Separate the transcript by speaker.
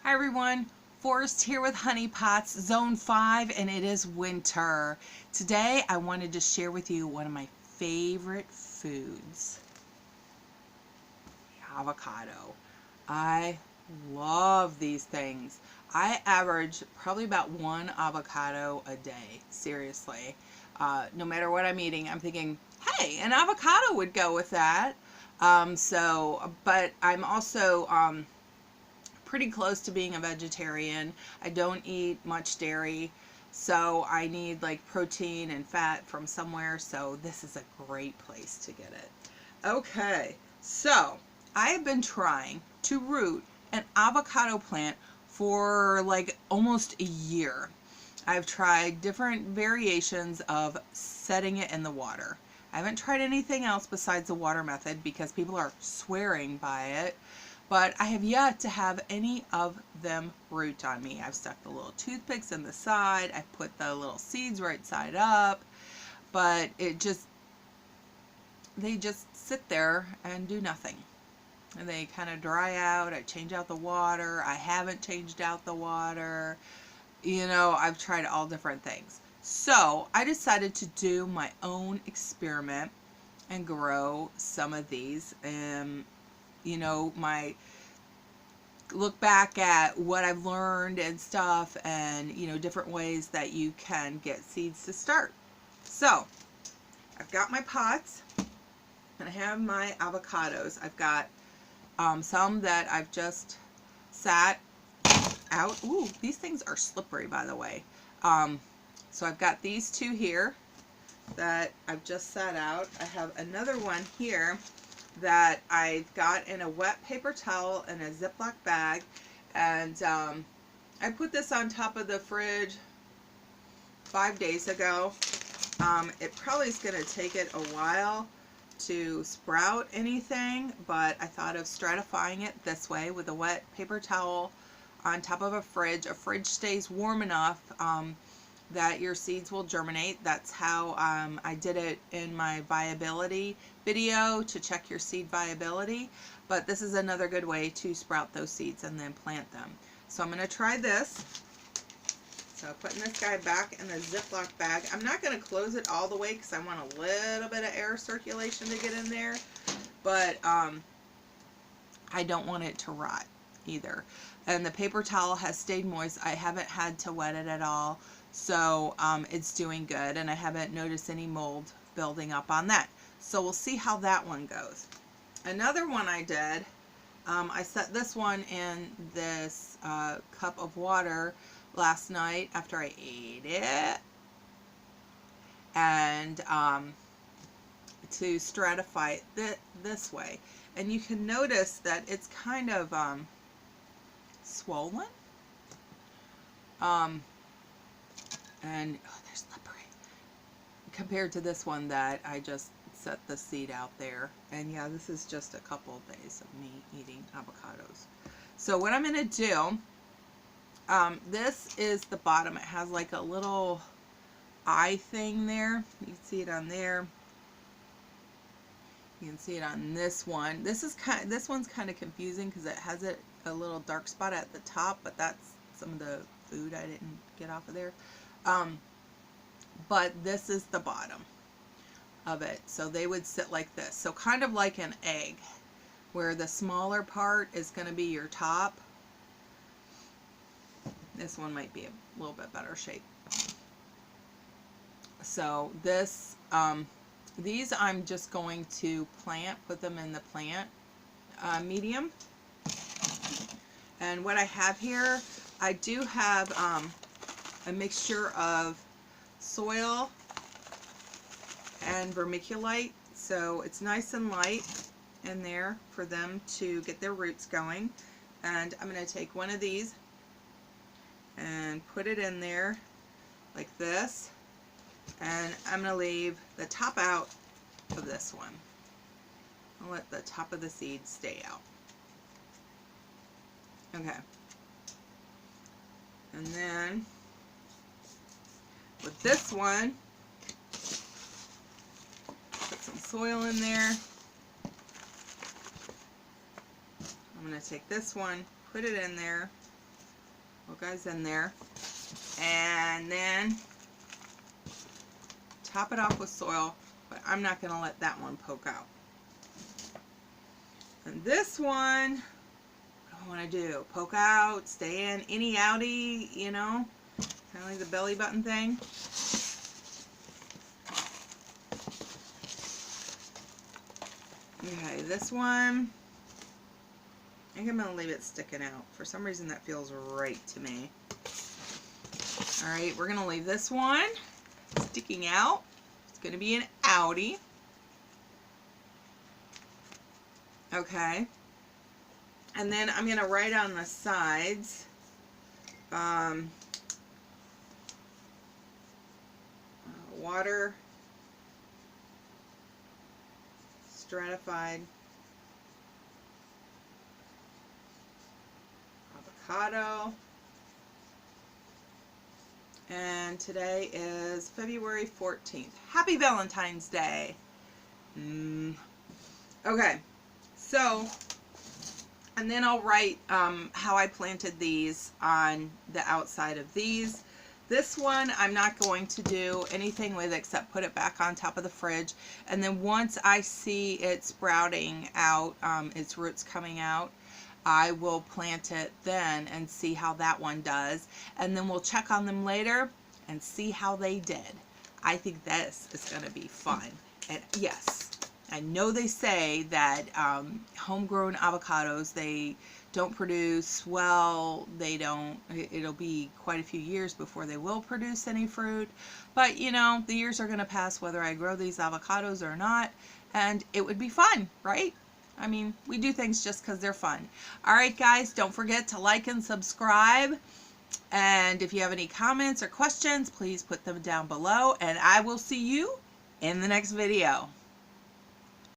Speaker 1: Hi everyone, Forrest here with Honey Pots Zone 5, and it is winter. Today I wanted to share with you one of my favorite foods, the avocado. I love these things. I average probably about one avocado a day, seriously. No matter what I'm eating, I'm thinking, hey, an avocado would go with that. But I'm also pretty close to being a vegetarian. I don't eat much dairy, so I need like protein and fat from somewhere, so this is a great place to get it. Okay, so I have been trying to root an avocado plant for like almost a year. I've tried different variations of setting it in the water. I haven't tried anything else besides the water method because people are swearing by it, but I have yet to have any of them root on me. I've stuck the little toothpicks in the side, I've put the little seeds right side up, but they just sit there and do nothing. And they kind of dry out. I change out the water. I haven't changed out the water. I've tried all different things. So I decided to do my own experiment and grow some of these. My look back at what I've learned and stuff, and different ways that you can get seeds to start. So I've got my pots and I have my avocados. I've got some that I've just sat out. Ooh, these things are slippery, by the way. So I've got these two here that I've just sat out. I have another one here that I've got in a wet paper towel and a Ziploc bag, and I put this on top of the fridge 5 days ago. It probably is going to take it a while to sprout anything, but I thought of stratifying it this way with a wet paper towel on top of a fridge. A fridge stays warm enough that your seeds will germinate. That's how I did it in my viability video, to check your seed viability. But this is another good way to sprout those seeds and then plant them. So I'm going to try this. So putting this guy back in the Ziploc bag. I'm not going to close it all the way because I want a little bit of air circulation to get in there. But I don't want it to rot either. And the paper towel has stayed moist. I haven't had to wet it at all. So it's doing good, and I haven't noticed any mold building up on that. So we'll see how that one goes. Another one I did, I set this one in this cup of water last night after I ate it, and to stratify it this way. And you can notice that it's kind of swollen. And they're slippery compared to this one that I just set the seed out there. And yeah, this is just a couple of days of me eating avocados. So what I'm going to do, this is the bottom. It has like a little eye thing there. You can see it on there. You can see it on this one. This one's kind of confusing because it has a little dark spot at the top, but that's some of the food I didn't get off of there. But this is the bottom of it. So they would sit like this. So kind of like an egg, where the smaller part is going to be your top. This one might be a little bit better shape. So this, these I'm just going to put them in the plant medium. And what I have here, I do have a mixture of soil and vermiculite, so it's nice and light in there for them to get their roots going. And I'm going to take one of these and put it in there like this, and I'm going to leave the top out of this one. I'll let the top of the seed stay out. Okay. And then with this one, put some soil in there. I'm going to take this one, put it in there, Guys in there, and then top it off with soil, but I'm not going to let that one poke out. And this one, what do I want to do? Poke out, stay in, any outie, you know, kind of like the belly button thing. Okay, this one, I think I'm going to leave it sticking out. For some reason that feels right to me. Alright, we're going to leave this one sticking out. It's going to be an outie. Okay. And then I'm going to write on the sides water, stratified, avocado, and today is February 14th. Happy Valentine's Day. Okay, so, and then I'll write how I planted these on the outside of these. This one I'm not going to do anything with except put it back on top of the fridge, and then once I see it sprouting out, its roots coming out, I will plant it then and see how that one does, and then we'll check on them later and see how they did. I think this is going to be fun. And yes, I know they say that homegrown avocados, they don't produce well, it'll be quite a few years before they will produce any fruit, but you know, the years are going to pass whether I grow these avocados or not, and it would be fun, right? I mean, we do things just because they're fun. Alright guys, don't forget to like and subscribe, and if you have any comments or questions, please put them down below, and I will see you in the next video.